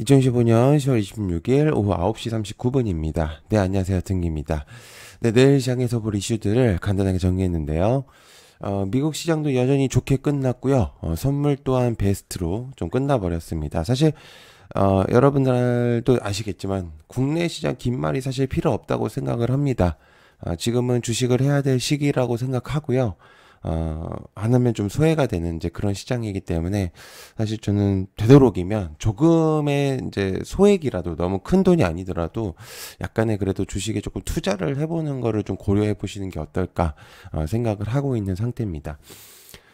2015년 10월 26일 오후 9시 39분입니다. 네, 안녕하세요. 등기입니다. 네, 내일 시장에서 볼 이슈들을 간단하게 정리했는데요. 미국 시장도 여전히 좋게 끝났고요. 선물 또한 베스트로 좀 끝나버렸습니다. 사실, 여러분들도 아시겠지만, 국내 시장 긴 말이 사실 필요 없다고 생각을 합니다. 지금은 주식을 해야 될 시기라고 생각하고요. 안 하면 좀 소외가 되는 이제 그런 시장이기 때문에 사실 저는 되도록이면 조금의 이제 소액이라도 너무 큰 돈이 아니더라도 약간의 그래도 주식에 조금 투자를 해보는 거를 좀 고려해 보시는 게 어떨까 생각을 하고 있는 상태입니다.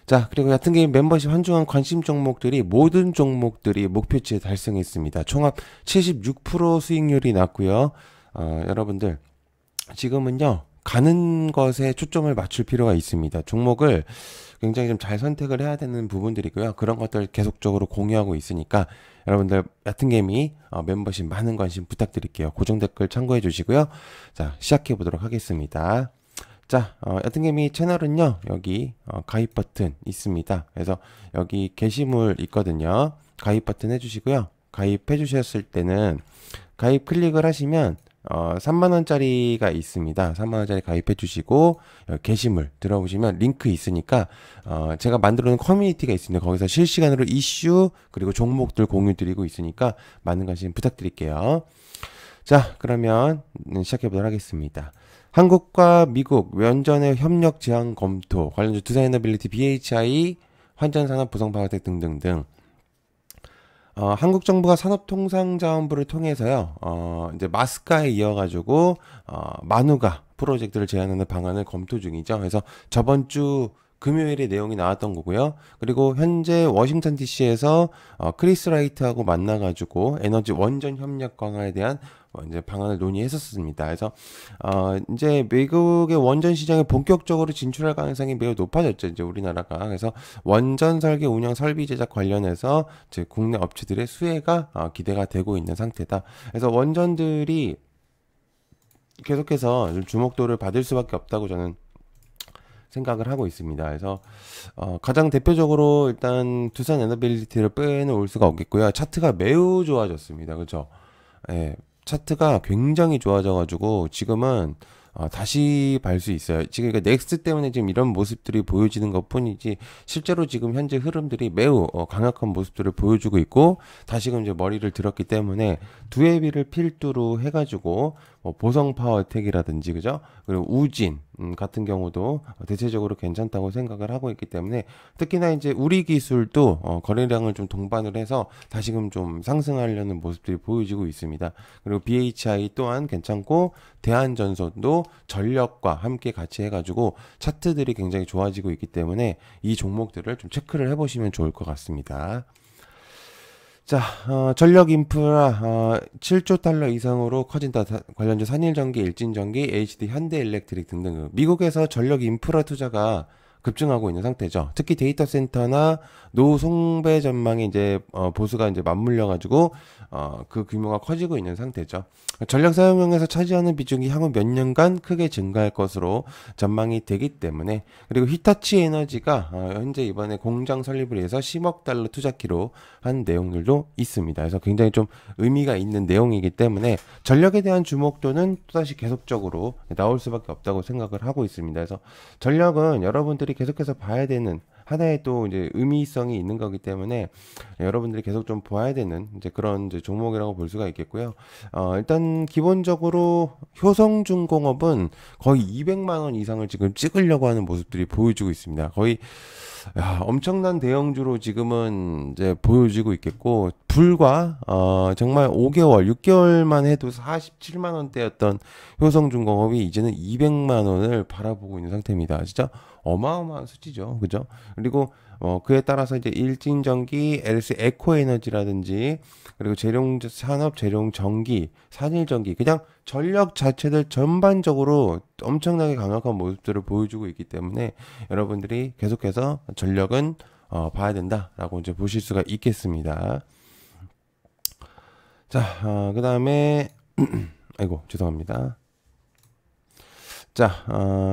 자, 그리고 얕은 게임 멤버십 한중한 관심 종목들이 모든 종목들이 목표치에 달성했습니다. 총합 76% 수익률이 났고요. 여러분들 지금은요, 가는 것에 초점을 맞출 필요가 있습니다. 종목을 굉장히 좀 잘 선택을 해야 되는 부분들이고요. 그런 것들 계속적으로 공유하고 있으니까 여러분들 얕은 개미 멤버십 많은 관심 부탁드릴게요. 고정 댓글 참고해 주시고요. 자, 시작해 보도록 하겠습니다. 자, 얕은 개미 채널은요, 여기 가입 버튼 있습니다. 그래서 여기 게시물 있거든요. 가입 버튼 해주시고요. 가입해 주셨을 때는 가입 클릭을 하시면 3만원짜리가 있습니다. 3만원짜리 가입해 주시고, 게시물 들어보시면 링크 있으니까, 제가 만들어 놓은 커뮤니티가 있습니다. 거기서 실시간으로 이슈, 그리고 종목들 공유 드리고 있으니까, 많은 관심 부탁드릴게요. 자, 그러면, 시작해 보도록 하겠습니다. 한국과 미국 원전의 협력 제한 검토, 관련주 두산에너빌리티, BHI, 환전산업, 부성파워텍 등등등. 한국 정부가 산업통상자원부를 통해서요, 이제 마스카에 이어가지고, 마누가 프로젝트를 제안하는 방안을 검토 중이죠. 그래서 저번 주 금요일에 내용이 나왔던 거고요. 그리고 현재 워싱턴 DC에서 크리스 라이트하고 만나가지고 에너지 원전 협력 강화에 대한 이제 방안을 논의했었습니다. 그래서 이제 미국의 원전 시장에 본격적으로 진출할 가능성이 매우 높아졌죠. 이제 우리나라가. 그래서 원전 설계, 운영, 설비 제작 관련해서 이제 국내 업체들의 수혜가 기대가 되고 있는 상태다. 그래서 원전들이 계속해서 좀 주목도를 받을 수밖에 없다고 저는 생각을 하고 있습니다. 그래서 가장 대표적으로 일단 두산 에너빌리티를 빼놓을 수가 없겠고요. 차트가 매우 좋아졌습니다. 그렇죠? 예, 차트가 굉장히 좋아져가지고 지금은 다시 발 수 있어요. 지금 그러니까 넥스트 때문에 지금 이런 모습들이 보여지는 것뿐이지 실제로 지금 현재 흐름들이 매우 강력한 모습들을 보여주고 있고 다시금 이제 머리를 들었기 때문에 두에비를 필두로 해가지고 보성 파워텍이라든지 그죠? 그리고 우진 같은 경우도 대체적으로 괜찮다고 생각을 하고 있기 때문에 특히나 이제 우리 기술도 거래량을 좀 동반을 해서 다시금 좀 상승하려는 모습들이 보여지고 있습니다. 그리고 BHI 또한 괜찮고 대한전선도 전력과 함께 같이 해가지고 차트들이 굉장히 좋아지고 있기 때문에 이 종목들을 좀 체크를 해보시면 좋을 것 같습니다. 자, 전력 인프라 7조 달러 이상으로 커진다. 관련주 산일전기, 일진전기, HD, 현대일렉트릭 등등 미국에서 전력 인프라 투자가 급증하고 있는 상태죠. 특히 데이터 센터나 노송배 전망이 이제 보수가 이제 맞물려 가지고 그 규모가 커지고 있는 상태죠. 전력 사용량에서 차지하는 비중이 향후 몇 년간 크게 증가할 것으로 전망이 되기 때문에 그리고 히타치 에너지가 현재 이번에 공장 설립을 위해서 10억 달러 투자키로 한 내용들도 있습니다. 그래서 굉장히 좀 의미가 있는 내용이기 때문에 전력에 대한 주목도는 또다시 계속적으로 나올 수밖에 없다고 생각을 하고 있습니다. 그래서 전력은 여러분들이 계속해서 봐야 되는 하나의 또 이제 의미성이 있는 거기 때문에 여러분들이 계속 좀 봐야 되는 이제 그런 이제 종목이라고 볼 수가 있겠고요. 일단 기본적으로 효성중공업은 거의 200만 원 이상을 지금 찍으려고 하는 모습들이 보여주고 있습니다. 거의 엄청난 대형주로 지금은 이제 보여지고 있겠고 불과 정말 5개월, 6개월만 해도 47만 원대였던 효성중공업이 이제는 200만 원을 바라보고 있는 상태입니다. 진짜 어마어마한 수치죠. 그죠? 그리고 그에 따라서 이제 일진전기, LC 에코에너지라든지 그리고 재룡 산업, 재룡 전기, 산일전기 그냥 전력 자체들 전반적으로 엄청나게 강력한 모습들을 보여주고 있기 때문에 여러분들이 계속해서 전력은 봐야 된다라고 이제 보실 수가 있겠습니다. 자, 그 다음에 아이고 죄송합니다. 자,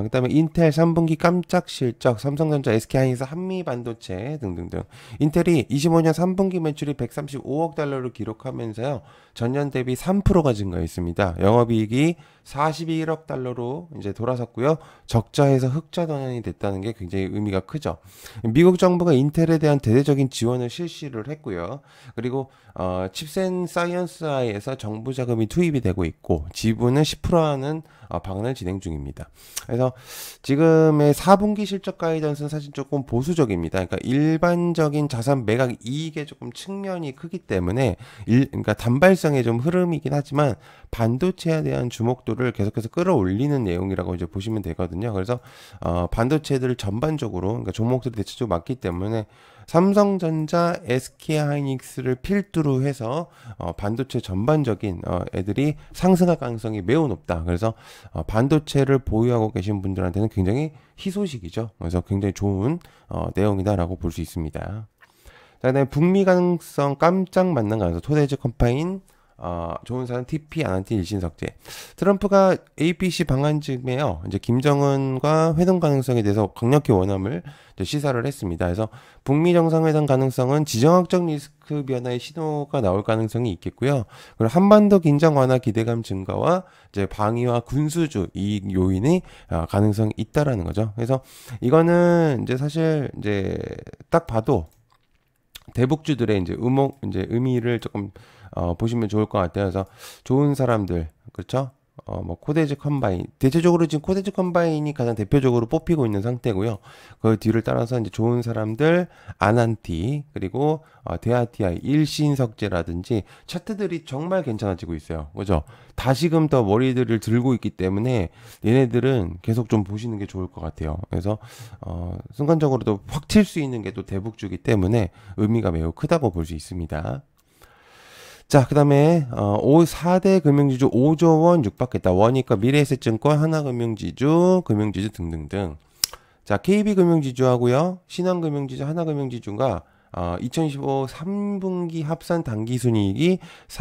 그다음에 인텔 3분기 깜짝 실적, 삼성전자, SK하이닉스, 한미반도체 등등등. 인텔이 25년 3분기 매출이 135억 달러를 기록하면서요. 전년 대비 3%가 증가했습니다. 영업이익이 41억 달러로 이제 돌아섰고요. 적자에서 흑자 전환이 됐다는 게 굉장히 의미가 크죠. 미국 정부가 인텔에 대한 대대적인 지원을 실시를 했고요. 그리고 칩센 사이언스아이에서 정부 자금이 투입이 되고 있고 지분은 10% 하는 방안을 진행 중입니다. 그래서 지금의 4분기 실적 가이던스는 사실 조금 보수적입니다. 그러니까 일반적인 자산 매각 이익의 조금 측면이 크기 때문에 그러니까 단발성의 좀 흐름이긴 하지만 반도체에 대한 주목도를 계속해서 끌어올리는 내용이라고 이제 보시면 되거든요. 그래서 반도체들 전반적으로 그러니까 종목들이 대체적으로 많기 때문에 삼성전자, SK하이닉스를 필두로 해서 반도체 전반적인 애들이 상승할 가능성이 매우 높다. 그래서 반도체를 보유하고 계신 분들한테는 굉장히 희소식이죠. 그래서 굉장히 좋은 내용이다라고 볼 수 있습니다. 자, 그다음에 북미 가능성 깜짝 만난 가능성 토대적 컴파인 좋은 사람 TP 아난티 일신석재. 트럼프가 APC 방한쯤에요. 이제 김정은과 회동 가능성에 대해서 강력히 원함을 이제 시사를 했습니다. 그래서 북미 정상회담 가능성은 지정학적 리스크 변화의 신호가 나올 가능성이 있겠고요. 그리고 한반도 긴장 완화 기대감 증가와 이제 방위와 군수주 이 요인이 가능성이 있다라는 거죠. 그래서 이거는 이제 사실 이제 딱 봐도 대북주들의 이제 의미를 조금 보시면 좋을 것 같아요. 그래서 좋은 사람들, 그렇죠? 뭐 코데즈 컴바인 대체적으로 지금 코데즈 컴바인이 가장 대표적으로 뽑히고 있는 상태고요. 그 뒤를 따라서 이제 좋은 사람들 아난티 그리고 데아티아이 일신석재라든지 차트들이 정말 괜찮아지고 있어요. 그죠? 다시금 더 머리들을 들고 있기 때문에 얘네들은 계속 좀 보시는 게 좋을 것 같아요. 그래서 순간적으로도 확 튈 수 있는 게 또 대북주기 때문에 의미가 매우 크다고 볼 수 있습니다. 자, 그 다음에 4대 금융지주 5조 원 육박했다. 원익과 미래에셋증권, 하나금융지주, 금융지주 등등등. 자, KB금융지주하고요, 신한금융지주, 하나금융지주가 2025 3분기 합산 당기순이익이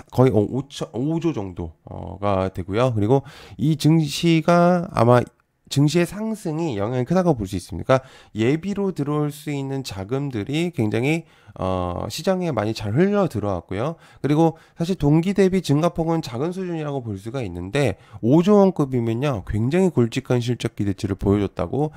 거의 5조 정도가 되고요. 그리고 이 증시가 아마 증시의 상승이 영향이 크다고 볼 수 있습니다. 그러니까 예비로 들어올 수 있는 자금들이 굉장히 시장에 많이 잘 흘러 들어왔고요. 그리고 사실 동기 대비 증가폭은 작은 수준이라고 볼 수가 있는데 5조 원급이면요 굉장히 굵직한 실적 기대치를 보여줬다고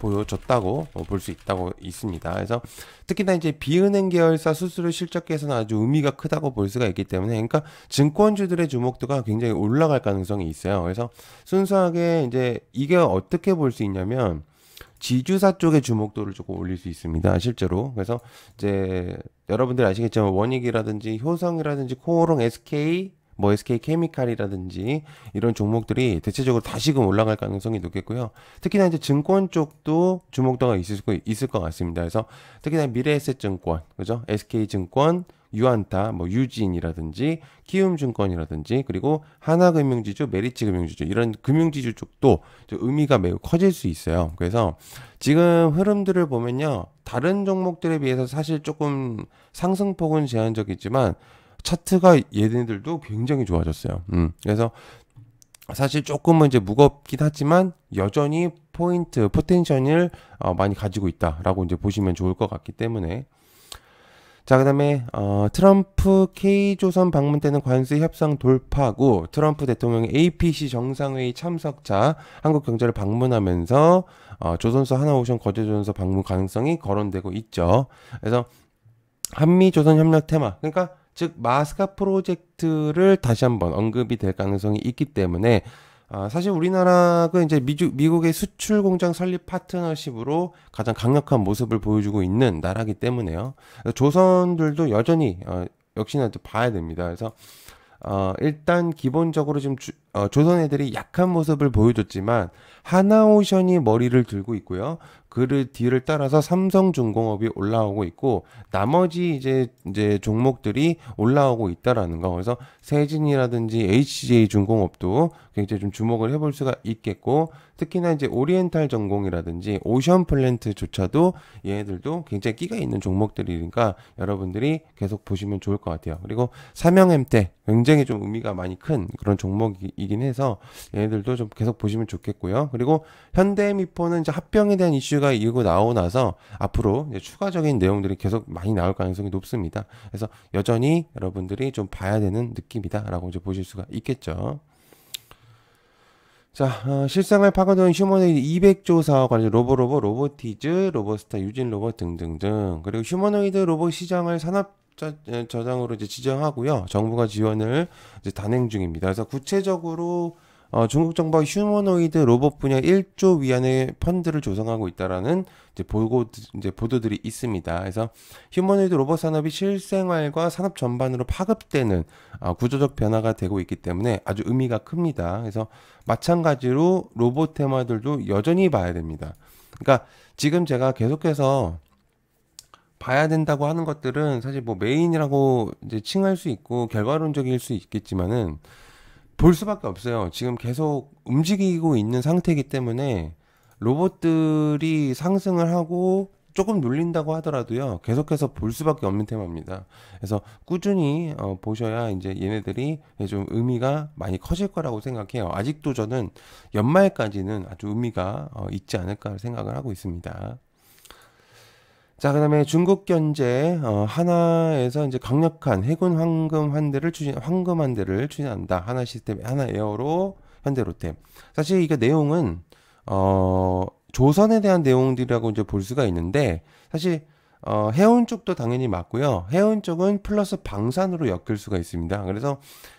볼 수 있다고 있습니다. 그래서 특히나 이제 비은행 계열사 수수료 실적에서는 아주 의미가 크다고 볼 수가 있기 때문에 그러니까 증권주들의 주목도가 굉장히 올라갈 가능성이 있어요. 그래서 순수하게 이제 이게 어떻게 볼 수 있냐면 지주사 쪽의 주목도를 조금 올릴 수 있습니다. 실제로. 그래서 이제 여러분들 아시겠지만 원익이라든지 효성이라든지 코오롱, SK 뭐 SK케미칼이라든지 이런 종목들이 대체적으로 다시금 올라갈 가능성이 높겠고요. 특히나 이제 증권 쪽도 주목도가 있을 것 같습니다. 그래서 특히나 미래에셋증권, 그죠? SK증권, 유안타, 뭐 유진이라든지 키움증권이라든지 그리고 하나금융지주, 메리츠금융지주 이런 금융지주 쪽도 의미가 매우 커질 수 있어요. 그래서 지금 흐름들을 보면요, 다른 종목들에 비해서 사실 조금 상승폭은 제한적이지만 차트가 얘네들도 굉장히 좋아졌어요. 그래서 사실 조금은 이제 무겁긴 하지만 여전히 포텐셜을 많이 가지고 있다라고 이제 보시면 좋을 것 같기 때문에. 자, 그다음에 트럼프 K조선 방문 때는 관세 협상 돌파고 트럼프 대통령이 APC 정상회의 참석자 한국 경제를 방문하면서 조선소 하나오션 거제조선소 방문 가능성이 거론되고 있죠. 그래서 한미 조선 협력 테마, 그러니까 즉 마스카 프로젝트를 다시 한번 언급이 될 가능성이 있기 때문에 사실 우리나라가 이제 미국의 수출 공장 설립 파트너십으로 가장 강력한 모습을 보여주고 있는 나라기 때문에요. 조선들도 여전히 역시나 또 봐야 됩니다. 그래서 일단 기본적으로 지금 조선 애들이 약한 모습을 보여줬지만 하나오션이 머리를 들고 있고요. 그 뒤를 따라서 삼성중공업이 올라오고 있고 나머지 이제 종목들이 올라오고 있다라는 거. 그래서 세진이라든지 HJ중공업도 굉장히 좀 주목을 해볼 수가 있겠고 특히나 이제 오리엔탈 전공이라든지 오션플랜트조차도 얘네들도 굉장히 끼가 있는 종목들이니까 여러분들이 계속 보시면 좋을 것 같아요. 그리고 삼양엠텍 굉장히 좀 의미가 많이 큰 그런 종목이기 기업이긴 해서 얘네들도 좀 계속 보시면 좋겠고요. 그리고 현대미포는 이제 합병에 대한 이슈가 이고 나오고 나서 앞으로 이제 추가적인 내용들이 계속 많이 나올 가능성이 높습니다. 그래서 여전히 여러분들이 좀 봐야 되는 느낌이다라고 이제 보실 수가 있겠죠. 자, 실생활 파고드는 휴머노이드 200조 사업 관련 로보로보, 로보티즈, 로보스타, 유진 로봇 등등등. 그리고 휴머노이드 로봇 시장을 산업 저장으로 이제 지정하고요. 정부가 지원을 이제 단행 중입니다. 그래서 구체적으로 중국 정부가 휴머노이드 로봇 분야 1조 위안의 펀드를 조성하고 있다라는 이제 보도들이 있습니다. 그래서 휴머노이드 로봇 산업이 실생활과 산업 전반으로 파급되는 구조적 변화가 되고 있기 때문에 아주 의미가 큽니다. 그래서 마찬가지로 로봇 테마들도 여전히 봐야 됩니다. 그러니까 지금 제가 계속해서 봐야 된다고 하는 것들은 사실 뭐 메인이라고 이제 칭할 수 있고 결과론적일 수 있겠지만은 볼 수밖에 없어요. 지금 계속 움직이고 있는 상태이기 때문에 로봇들이 상승을 하고 조금 눌린다고 하더라도요. 계속해서 볼 수밖에 없는 테마입니다. 그래서 꾸준히 보셔야 이제 얘네들이 좀 의미가 많이 커질 거라고 생각해요. 아직도 저는 연말까지는 아주 의미가 있지 않을까 생각을 하고 있습니다. 자, 그다음에 중국견제 하나에서 이제 강력한 해군 황금환대를 추진한다. 하나 시스템, 하나 에어로 현대로템. 사실 이게 내용은 조선에 대한 내용들이라고 이제 볼 수가 있는데 사실 해운 쪽도 당연히 맞고요. 해운 쪽은 플러스 방산으로 엮일 수가 있습니다. 그래서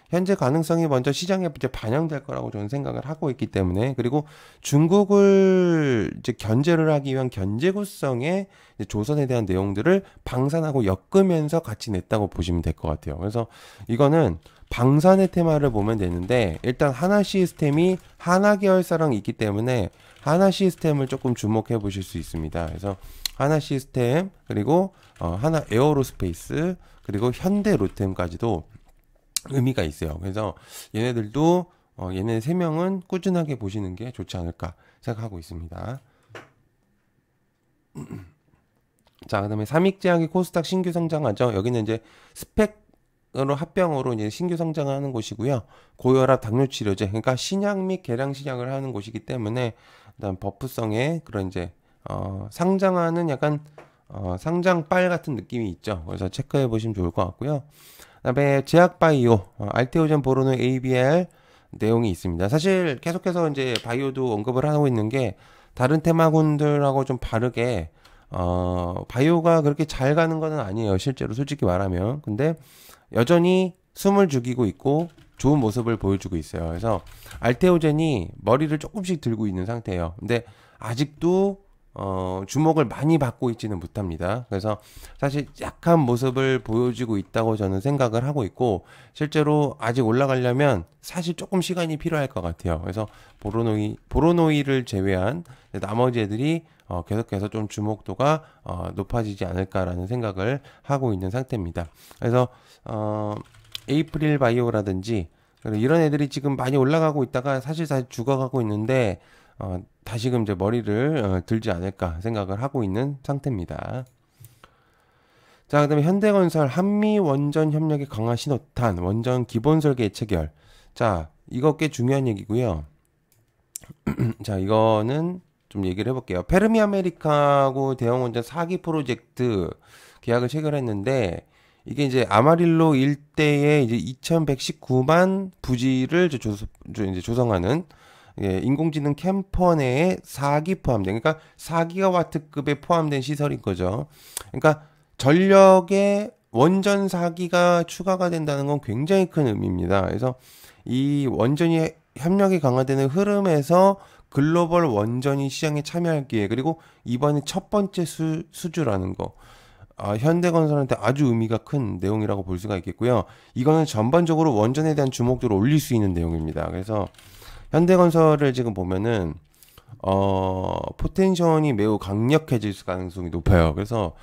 현재 가능성이 먼저 시장에 이제 반영될 거라고 저는 생각을 하고 있기 때문에 그리고 중국을 이제 견제를 하기 위한 견제구성의 조선에 대한 내용들을 방산하고 엮으면서 같이 냈다고 보시면 될 것 같아요. 그래서 이거는 방산의 테마를 보면 되는데 일단 하나 시스템이 하나 계열사랑 있기 때문에 하나 시스템을 조금 주목해 보실 수 있습니다. 그래서 하나 시스템 그리고 하나 에어로스페이스 그리고 현대 로템까지도 의미가 있어요. 그래서 얘네들도 얘네 세 명은 꾸준하게 보시는 게 좋지 않을까 생각하고 있습니다. 자, 그다음에 삼익제약이 코스닥 신규 성장하죠. 여기는 이제 스펙으로 합병으로 이제 신규 성장하는 곳이고요. 고혈압 당뇨 치료제, 그러니까 신약 및 계량 신약을 하는 곳이기 때문에 그다음 버프성의 그런 이제 상장하는 약간 상장빨 같은 느낌이 있죠. 그래서 체크해 보시면 좋을 것 같고요. 그다음에 제약바이오, 알테오젠, 보로노, ABL 내용이 있습니다. 사실 계속해서 이제 바이오도 언급을 하고 있는 게 다른 테마군들하고 좀 다르게 바이오가 그렇게 잘 가는 건 아니에요. 실제로 솔직히 말하면. 근데 여전히 숨을 죽이고 있고 좋은 모습을 보여주고 있어요. 그래서 알테오젠이 머리를 조금씩 들고 있는 상태예요. 근데 아직도 주목을 많이 받고 있지는 못합니다. 그래서 사실 약한 모습을 보여주고 있다고 저는 생각을 하고 있고 실제로 아직 올라가려면 사실 조금 시간이 필요할 것 같아요. 그래서 보로노이를 제외한 나머지 애들이 계속해서 좀 주목도가 높아지지 않을까라는 생각을 하고 있는 상태입니다. 그래서 에이프릴 바이오라든지 이런 애들이 지금 많이 올라가고 있다가 사실 죽어가고 있는데 다시금 이제 머리를 들지 않을까 생각을 하고 있는 상태입니다. 자, 그다음에 현대건설 한미 원전 협력의 강화 신호탄 원전 기본 설계 체결. 자, 이거 꽤 중요한 얘기고요. 자, 이거는 좀 얘기를 해볼게요. 페르미 아메리카하고 대형 원전 4기 프로젝트 계약을 체결했는데 이게 이제 아마릴로 일대에 이제 2119만 부지를 이제 조성하는 인공지능 캠퍼 내에 4기 포함된, 그러니까 4기가와트급에 포함된 시설인 거죠. 그러니까 전력에 원전 4기가 추가가 된다는 건 굉장히 큰 의미입니다. 그래서 이 원전이 협력이 강화되는 흐름에서 글로벌 원전이 시장에 참여할 기회, 그리고 이번에 첫 번째 수주라는 거. 현대건설한테 아주 의미가 큰 내용이라고 볼 수가 있겠고요. 이거는 전반적으로 원전에 대한 주목도를 올릴 수 있는 내용입니다. 그래서 현대건설을 지금 보면은 포텐션이 매우 강력해질 가능성이 높아요. 그래서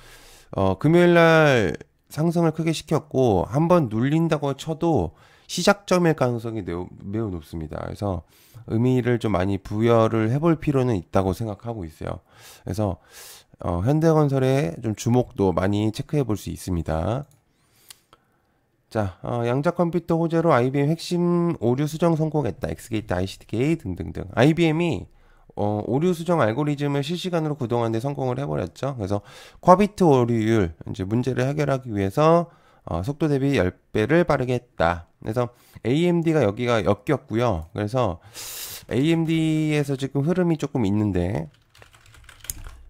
금요일날 상승을 크게 시켰고 한번 눌린다고 쳐도 시작점일 가능성이 매우 높습니다. 그래서 의미를 좀 많이 부여를 해볼 필요는 있다고 생각하고 있어요. 그래서 현대건설의 좀 주목도 많이 체크해 볼 수 있습니다. 자, 양자 컴퓨터 호재로 IBM 핵심 오류 수정 성공했다. 엑스게이트, ICDK 등등등. IBM이 오류 수정 알고리즘을 실시간으로 구동하는 데 성공을 해버렸죠. 그래서 쿼비트 오류율 이제 문제를 해결하기 위해서 속도 대비 10배를 빠르게 했다. 그래서 AMD가 여기가 엮였고요. 그래서 AMD에서 지금 흐름이 조금 있는데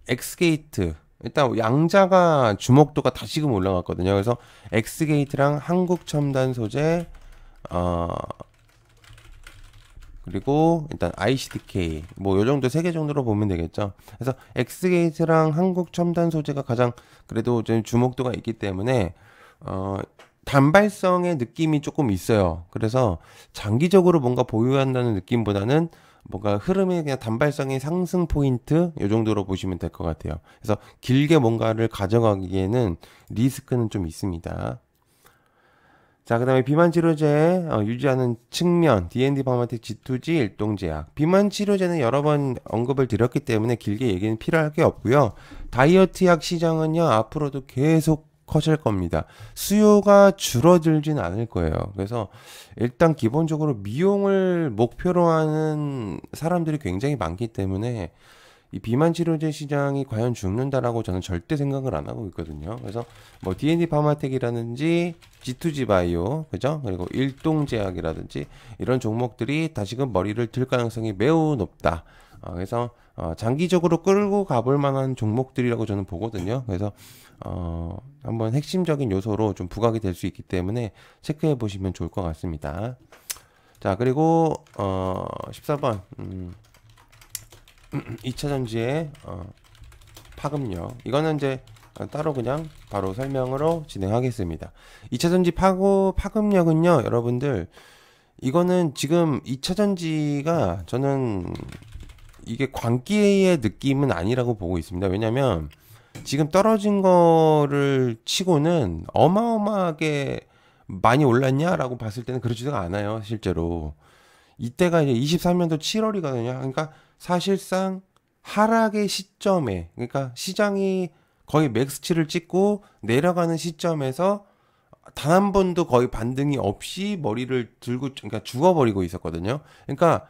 엑스게이트 일단 양자가 주목도가 다시금 올라갔거든요. 그래서 엑스게이트랑 한국첨단 소재 그리고 일단 ICDK 뭐 요 정도 세 개 정도로 보면 되겠죠. 그래서 엑스게이트랑 한국첨단 소재가 가장 그래도 좀 주목도가 있기 때문에 단발성의 느낌이 조금 있어요. 그래서 장기적으로 뭔가 보유한다는 느낌보다는 뭔가 흐름의 그냥 단발성의 상승 포인트 요 정도로 보시면 될 것 같아요. 그래서 길게 뭔가를 가져가기에는 리스크는 좀 있습니다. 자, 그 다음에 비만 치료제 유지하는 측면 D&D 파마텍 G2G 일동제약. 비만 치료제는 여러 번 언급을 드렸기 때문에 길게 얘기는 필요할 게 없고요. 다이어트 약 시장은요 앞으로도 계속 커질 겁니다. 수요가 줄어들진 않을 거예요. 그래서 일단 기본적으로 미용을 목표로 하는 사람들이 굉장히 많기 때문에 이 비만 치료제 시장이 과연 죽는다라고 저는 절대 생각을 안 하고 있거든요. 그래서 뭐 D&D 파마텍이라든지 G2G 바이오, 그죠? 그리고 일동제약이라든지 이런 종목들이 다시금 머리를 들 가능성이 매우 높다. 그래서 장기적으로 끌고 가볼 만한 종목들이라고 저는 보거든요. 그래서 한번 핵심적인 요소로 좀 부각이 될 수 있기 때문에 체크해 보시면 좋을 것 같습니다. 자, 그리고 14번 2차전지의 파급력. 이거는 이제 따로 그냥 바로 설명으로 진행하겠습니다. 2차전지 파급력은요, 여러분들, 이거는 지금 2차전지가 저는 이게 광기의 느낌은 아니라고 보고 있습니다. 왜냐면 지금 떨어진 거를 치고는 어마어마하게 많이 올랐냐라고 봤을 때는 그렇지도 않아요, 실제로. 이때가 이제 23년도 7월이거든요. 그러니까 사실상 하락의 시점에, 그러니까 시장이 거의 맥스치를 찍고 내려가는 시점에서 단 한 번도 거의 반등이 없이 머리를 들고, 그러니까 죽어버리고 있었거든요. 그러니까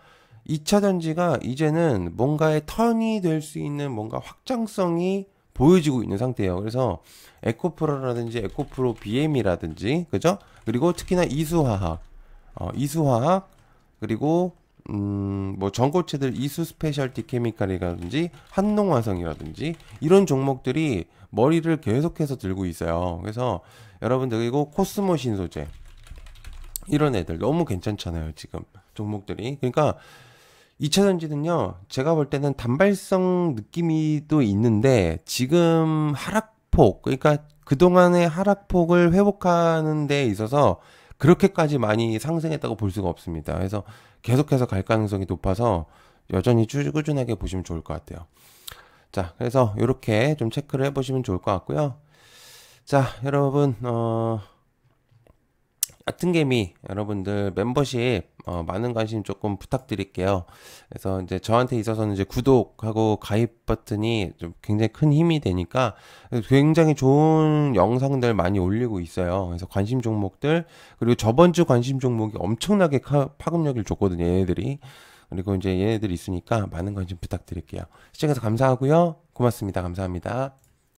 2차 전지가 이제는 뭔가의 턴이 될 수 있는 뭔가 확장성이 보여지고 있는 상태예요. 그래서 에코프로라든지 에코프로 BM이라든지, 그죠? 그리고 특히나 이수화학, 그리고 뭐 전고체들 이수 스페셜티 케미칼이라든지 한농화성이라든지 이런 종목들이 머리를 계속해서 들고 있어요. 그래서 여러분들, 그리고 코스모 신소재 이런 애들 너무 괜찮잖아요, 지금 종목들이. 그러니까 2차 전지는요, 제가 볼 때는 단발성 느낌이 또 있는데 지금 하락폭, 그러니까 그동안의 하락폭을 회복하는 데 있어서 그렇게까지 많이 상승했다고 볼 수가 없습니다. 그래서 계속해서 갈 가능성이 높아서 여전히 꾸준하게 보시면 좋을 것 같아요. 자, 그래서 이렇게 좀 체크를 해보시면 좋을 것 같고요. 자, 여러분, 아튼개미 여러분들 멤버십 많은 관심 조금 부탁드릴게요. 그래서 이제 저한테 있어서는 이제 구독하고 가입 버튼이 좀 굉장히 큰 힘이 되니까 굉장히 좋은 영상들 많이 올리고 있어요. 그래서 관심 종목들, 그리고 저번 주 관심 종목이 엄청나게 파급력을 줬거든요, 얘네들이. 그리고 이제 얘네들이 있으니까 많은 관심 부탁드릴게요. 시청해서 감사하고요. 고맙습니다. 감사합니다.